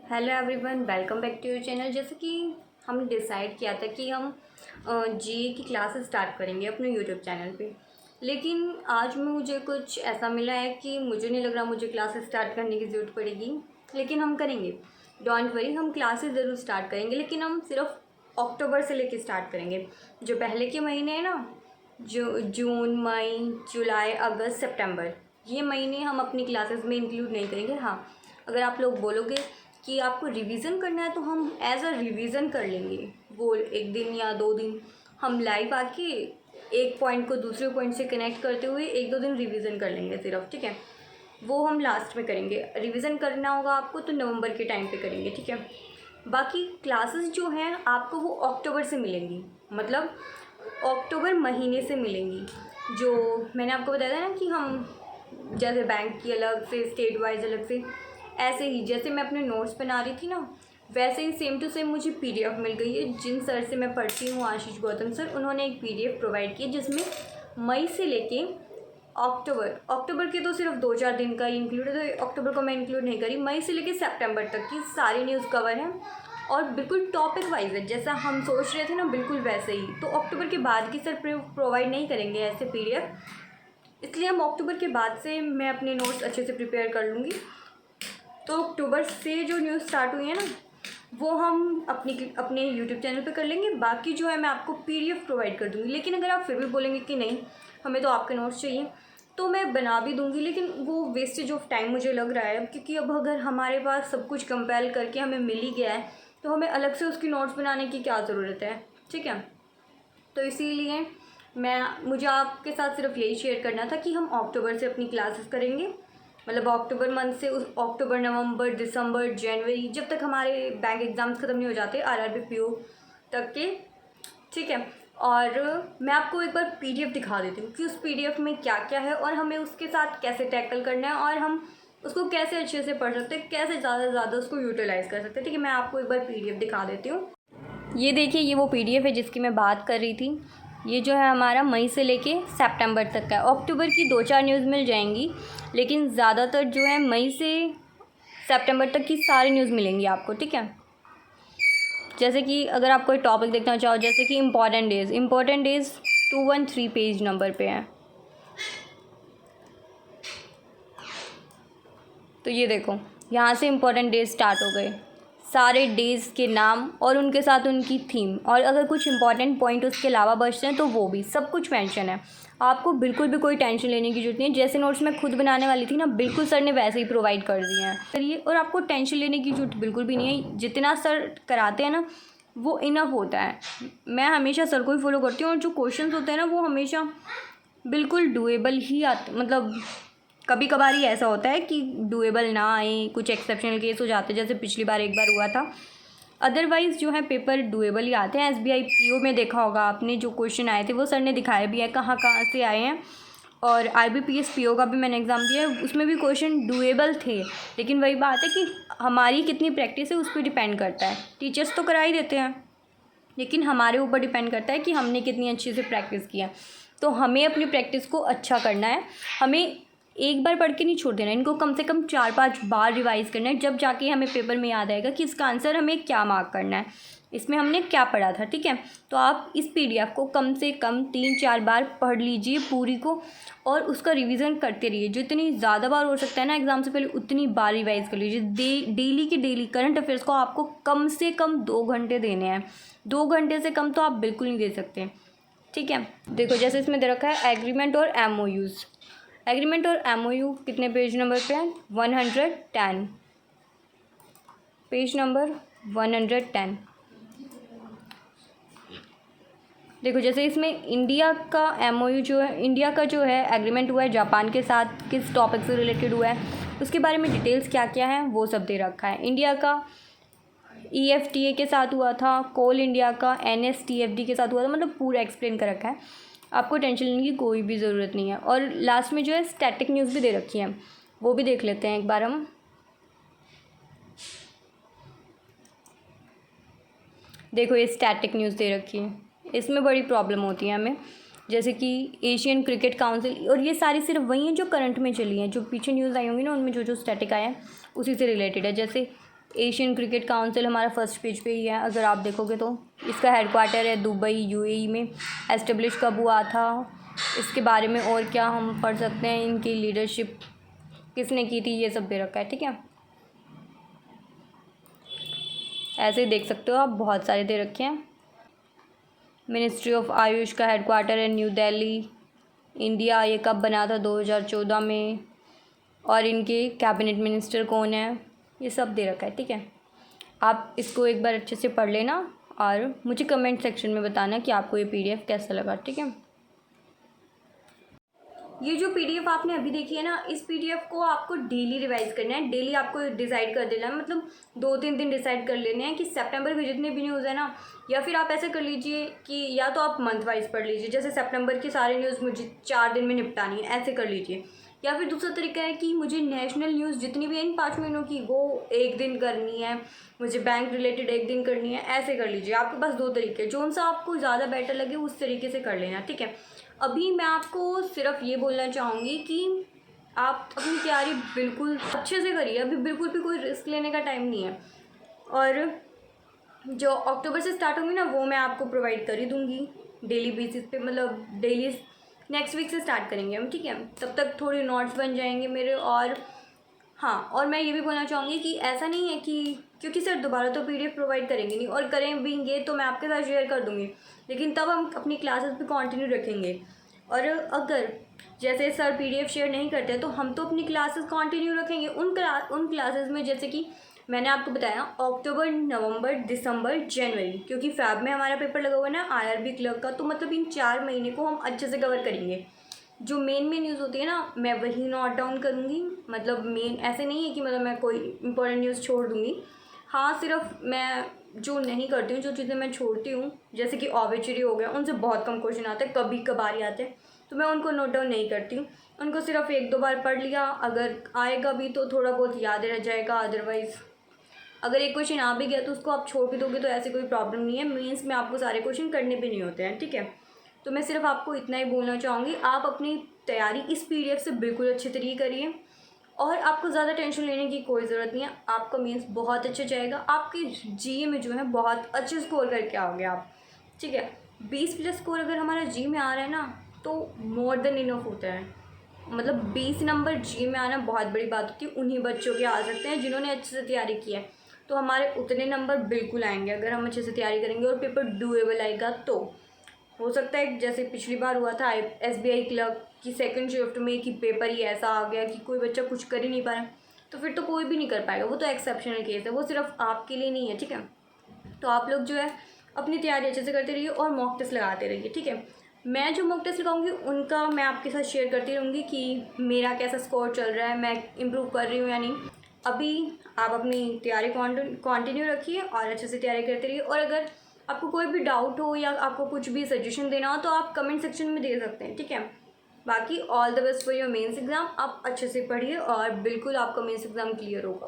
Hello everyone, welcome back to your channel. जैसे कि हमने डिसाइड किया था कि हम जीए की क्लासेस स्टार्ट करेंगे अपने यूट्यूब चैनल पे, लेकिन आज में मुझे कुछ ऐसा मिला है कि मुझे नहीं लग रहा मुझे क्लासेस स्टार्ट करने की ज़रूरत पड़ेगी, लेकिन हम करेंगे। डोंट वरी, हम क्लासेस ज़रूर स्टार्ट करेंगे, लेकिन हम सिर्फ अक्टूबर से लेके स्टार्ट करेंगे। जो पहले के महीने हैं ना, जो जून, मई, जुलाई, अगस्त, सितंबर, ये महीने हम अपनी क्लासेस में इंक्लूड नहीं करेंगे। हाँ, अगर आप लोग बोलोगे कि आपको रिवीजन करना है तो हम एज अ रिवीजन कर लेंगे। वो एक दिन या 2 दिन हम लाइव आके एक पॉइंट को दूसरे पॉइंट से कनेक्ट करते हुए 1-2 दिन रिवीजन कर लेंगे सिर्फ, ठीक है। वो हम लास्ट में करेंगे। रिवीजन करना होगा आपको तो नवंबर के टाइम पे करेंगे, ठीक है। बाकी क्लासेस जो हैं आपको वो अक्टूबर से मिलेंगी, मतलब अक्टूबर महीने से मिलेंगी। जो मैंने आपको बताया था ना कि हम जैसे बैंक की अलग से, स्टेट वाइज अलग से, ऐसे ही जैसे मैं अपने नोट्स बना रही थी ना, वैसे ही सेम टू सेम मुझे पीडीएफ मिल गई है। जिन सर से मैं पढ़ती हूँ, आशीष गौतम सर, उन्होंने एक पीडीएफ प्रोवाइड की जिसमें मई से लेके अक्टूबर के तो सिर्फ 2-4 दिन का ही इंक्लूड है, तो अक्टूबर को मैं इंक्लूड नहीं करी। मई से लेके सितंबर तक की सारी न्यूज़ कवर है और बिल्कुल टॉपिक वाइज है, जैसा हम सोच रहे थे ना बिल्कुल वैसे ही। तो अक्टूबर के बाद की सर प्रोवाइड नहीं करेंगे ऐसे पीडीएफ, इसलिए हम अक्टूबर के बाद से मैं अपने नोट्स अच्छे से प्रिपेयर कर लूँगी। तो अक्टूबर से जो न्यूज़ स्टार्ट हुई है ना, वो हम अपने यूट्यूब चैनल पे कर लेंगे। बाकी जो है मैं आपको पीडीएफ प्रोवाइड कर दूँगी। लेकिन अगर आप फिर भी बोलेंगे कि नहीं हमें तो आपके नोट्स चाहिए, तो मैं बना भी दूँगी, लेकिन वो वेस्टेज ऑफ टाइम मुझे लग रहा है, क्योंकि अब अगर हमारे पास सब कुछ कंपेल करके हमें मिल ही गया है तो हमें अलग से उसकी नोट्स बनाने की क्या ज़रूरत है, ठीक है। तो इसीलिए मुझे आपके साथ सिर्फ यही शेयर करना था कि हम अक्टूबर से अपनी क्लासेस करेंगे। मतलब अक्टूबर मंथ से उस अक्टूबर, नवंबर, दिसंबर, जनवरी, जब तक हमारे बैंक एग्ज़ाम्स ख़त्म नहीं हो जाते आरआरबी पीओ तक के, ठीक है। और मैं आपको एक बार पीडीएफ दिखा देती हूँ कि उस पीडीएफ में क्या क्या है और हमें उसके साथ कैसे टैकल करना है और हम उसको कैसे अच्छे से पढ़ सकते हैं, कैसे ज़्यादा से ज़्यादा उसको यूटिलाइज़ कर सकते हैं, ठीक है। मैं आपको एक बार पीडीएफ दिखा देती हूँ। ये देखिए, ये वो पीडीएफ है जिसकी मैं बात कर रही थी। ये जो है हमारा मई से लेके सितंबर तक का है। अक्टूबर की 2-4 न्यूज़ मिल जाएंगी, लेकिन ज़्यादातर जो है मई से सितंबर तक की सारी न्यूज़ मिलेंगी आपको, ठीक है। जैसे कि अगर आप कोई टॉपिक देखना चाहो, जैसे कि इम्पॉर्टेंट डेज़ 213 पेज नंबर पे है। तो ये देखो, यहाँ से इम्पॉर्टेंट डेज स्टार्ट हो गए, सारे डेज़ के नाम और उनके साथ उनकी थीम, और अगर कुछ इंपॉर्टेंट पॉइंट उसके अलावा बचते हैं तो वो भी सब कुछ मेंशन है। आपको बिल्कुल भी कोई टेंशन लेने की ज़रूरत नहीं है। जैसे नोट्स मैं खुद बनाने वाली थी ना, बिल्कुल सर ने वैसे ही प्रोवाइड कर दिए हैं करिए, और आपको टेंशन लेने की ज़रूरत बिल्कुल भी नहीं है। जितना सर कराते हैं ना वो इनफ होता है। मैं हमेशा सर को ही फॉलो करती हूँ, और जो क्वेश्चन होते हैं ना वो हमेशा बिल्कुल डूएबल ही आते, मतलब कभी कभार ही ऐसा होता है कि डूएबल ना आए, कुछ एक्सेप्शनल केस हो जाते हैं, जैसे पिछली बार एक बार हुआ था। अदरवाइज़ जो है पेपर डूएबल ही आते हैं। एसबीआई पीओ में देखा होगा आपने, जो क्वेश्चन आए थे वो सर ने दिखाया भी है कहाँ कहाँ से आए हैं। और आईबीपीएस पीओ का भी मैंने एग्ज़ाम दिया है, उसमें भी क्वेश्चन डूएबल थे। लेकिन वही बात है कि हमारी कितनी प्रैक्टिस है उस पर डिपेंड करता है। टीचर्स तो करा ही देते हैं, लेकिन हमारे ऊपर डिपेंड करता है कि हमने कितनी अच्छे से प्रैक्टिस की है। तो हमें अपनी प्रैक्टिस को अच्छा करना है। हमें एक बार पढ़ के नहीं छोड़ देना, इनको कम से कम 4-5 बार रिवाइज़ करना है, जब जाके हमें पेपर में याद आएगा कि इसका आंसर हमें क्या मार्क करना है, इसमें हमने क्या पढ़ा था, ठीक है। तो आप इस पीडीएफ को कम से कम 3-4 बार पढ़ लीजिए पूरी को, और उसका रिवीजन करते रहिए। जितनी ज़्यादा बार हो सकता है ना एग्ज़ाम से पहले, उतनी बार रिवाइज़ कर लीजिए। डेली के डेली करंट अफेयर्स को आपको कम से कम 2 घंटे देने हैं। 2 घंटे से कम तो आप बिल्कुल नहीं दे सकते, ठीक है। देखो, जैसे इसमें दे रखा है एग्रीमेंट और एमओयूज़। एग्रीमेंट और एमओयू कितने पेज नंबर पे है? 110, पेज नंबर 110। देखो, जैसे इसमें इंडिया का एमओयू जो है, इंडिया का जो है एग्रीमेंट हुआ है जापान के साथ, किस टॉपिक से रिलेटेड हुआ है, उसके बारे में डिटेल्स क्या क्या है वो सब दे रखा है। इंडिया का ईएफटीए के साथ हुआ था, कोल इंडिया का एनएसटीएफडी के साथ हुआ था, मतलब पूरा एक्सप्लेन कर रखा है। आपको टेंशन लेने की कोई भी ज़रूरत नहीं है। और लास्ट में जो है स्टैटिक न्यूज़ भी दे रखी है, वो भी देख लेते हैं एक बार हम। देखो, ये स्टैटिक न्यूज़ दे रखी है, इसमें बड़ी प्रॉब्लम होती है हमें। जैसे कि एशियन क्रिकेट काउंसिल, और ये सारी सिर्फ वही हैं जो करंट में चली हैं। जो पीछे न्यूज़ आई होंगी ना, उनमें जो जो स्टैटिक आया है उसी से रिलेटेड है। जैसे एशियन क्रिकेट काउंसिल हमारा फर्स्ट पेज पे ही है, अगर आप देखोगे तो। इसका हेडक्वार्टर है दुबई यूएई में। एस्टेब्लिश कब हुआ था, इसके बारे में और क्या हम पढ़ सकते हैं, इनकी लीडरशिप किसने की थी, ये सब दे रखा है, ठीक है। ऐसे ही देख सकते हो आप, बहुत सारे दे रखे हैं। मिनिस्ट्री ऑफ आयुष का हेडक्वार्टर है न्यू दिल्ली, इंडिया। ये कब बना था, 2014 में। और इनके कैबिनेट मिनिस्टर कौन है, ये सब दे रखा है, ठीक है। आप इसको एक बार अच्छे से पढ़ लेना और मुझे कमेंट सेक्शन में बताना कि आपको ये पीडीएफ कैसा लगा, ठीक है। ये जो पीडीएफ आपने अभी देखी है ना, इस पीडीएफ को आपको डेली रिवाइज करना है। डेली आपको डिसाइड कर देना है, मतलब 2-3 दिन डिसाइड कर लेने हैं कि सितंबर के जितने भी न्यूज़ है ना, या फिर आप ऐसे कर लीजिए कि या तो आप मंथ वाइज पढ़ लीजिए, जैसे सितंबर की सारी न्यूज़ मुझे 4 दिन में निपटानी है, ऐसे कर लीजिए। या फिर दूसरा तरीका है कि मुझे नेशनल न्यूज़ जितनी भी है इन 5 महीनों की, वो 1 दिन करनी है, मुझे बैंक रिलेटेड 1 दिन करनी है, ऐसे कर लीजिए। आपके पास 2 तरीके, जो सा आपको ज़्यादा बेटर लगे उस तरीके से कर लेना, ठीक है। अभी मैं आपको सिर्फ ये बोलना चाहूँगी कि आप अपनी तैयारी बिल्कुल अच्छे से करिए। अभी बिल्कुल भी कोई रिस्क लेने का टाइम नहीं है। और जो अक्टूबर से स्टार्ट होंगी ना, वो मैं आपको प्रोवाइड कर ही दूँगी डेली बेसिस पे, मतलब डेली नेक्स्ट वीक से स्टार्ट करेंगे हम, ठीक है। तब तक थोड़े नोट्स बन जाएंगे मेरे। और हाँ, और मैं ये भी बोलना चाहूँगी कि ऐसा नहीं है कि क्योंकि सर दोबारा तो पीडीएफ प्रोवाइड करेंगे नहीं, और करें भी ये तो मैं आपके साथ शेयर कर दूँगी, लेकिन तब हम अपनी क्लासेस पे कंटिन्यू रखेंगे। और अगर जैसे सर पीडीएफ शेयर नहीं करते तो हम तो अपनी क्लासेस कंटिन्यू रखेंगे उन क्लासेस में, जैसे कि मैंने आपको बताया अक्टूबर, नवंबर, दिसंबर, जनवरी, क्योंकि फैब में हमारा पेपर लगा हुआ है ना आईआरबी क्लर्क का, तो मतलब इन 4 महीने को हम अच्छे से कवर करेंगे। जो मेन न्यूज़ होती है ना, मैं वही नोट डाउन करूँगी। मतलब मेन ऐसे नहीं है कि मतलब मैं कोई इंपॉर्टेंट न्यूज़ छोड़ दूँगी। हाँ, सिर्फ मैं जो नहीं करती हूँ, जो चीज़ें मैं छोड़ती हूँ, जैसे कि ऑबिचुरी हो गया, उनसे बहुत कम क्वेश्चन आते हैं, कभी कभार ही आते हैं, तो मैं उनको नोट डाउन नहीं करती हूँ। उनको सिर्फ 1-2 बार पढ़ लिया, अगर आएगा भी तो थोड़ा बहुत याद रह जाएगा। अदरवाइज़ अगर एक क्वेश्चन आ भी गया तो उसको आप छोड़ भी दोगे तो ऐसी कोई प्रॉब्लम नहीं है। मीन्स में आपको सारे क्वेश्चन करने भी नहीं होते हैं, ठीक है। तो मैं सिर्फ आपको इतना ही बोलना चाहूँगी, आप अपनी तैयारी इस पीडीएफ से बिल्कुल अच्छे तरीके करिए, और आपको ज़्यादा टेंशन लेने की कोई ज़रूरत नहीं है। आपका मीन्स बहुत अच्छा जाएगा, आपके जीए में जो है बहुत अच्छे स्कोर करके आओगे आप, ठीक है। 20+ स्कोर अगर हमारा जी में आ रहा है ना, तो मोर देन इनफ होता है। मतलब 20 नंबर जी में आना बहुत बड़ी बात होती है। उन्हीं बच्चों के आ सकते हैं जिन्होंने अच्छे से तैयारी की है, तो हमारे उतने नंबर बिल्कुल आएंगे अगर हम अच्छे से तैयारी करेंगे और पेपर डूएबल आएगा। तो हो सकता है जैसे पिछली बार हुआ था एसबीआई क्लर्क की सेकंड शिफ्ट में कि पेपर ही ऐसा आ गया कि कोई बच्चा कुछ कर ही नहीं पा रहा, तो फिर तो कोई भी नहीं कर पाएगा। वो तो एक्सेप्शनल केस है, वो सिर्फ आपके लिए नहीं है, ठीक है। तो आप लोग जो है अपनी तैयारी अच्छे से करते रहिए और मॉक टेस्ट लगाते रहिए, ठीक है। मैं जो मॉक टेस्ट लगाऊंगी उनका मैं आपके साथ शेयर करती रहूँगी कि मेरा कैसा स्कोर चल रहा है, मैं इम्प्रूव कर रही हूँ या नहीं। अभी आप अपनी तैयारी कंटिन्यू रखिए और अच्छे से तैयारी करते रहिए। और अगर आपको कोई भी डाउट हो या आपको कुछ भी सजेशन देना हो तो आप कमेंट सेक्शन में दे सकते हैं, ठीक है। बाकी all the best for your mains exam. आप अच्छे से पढ़िए और बिल्कुल आपका मेंस एग्ज़ाम क्लियर होगा।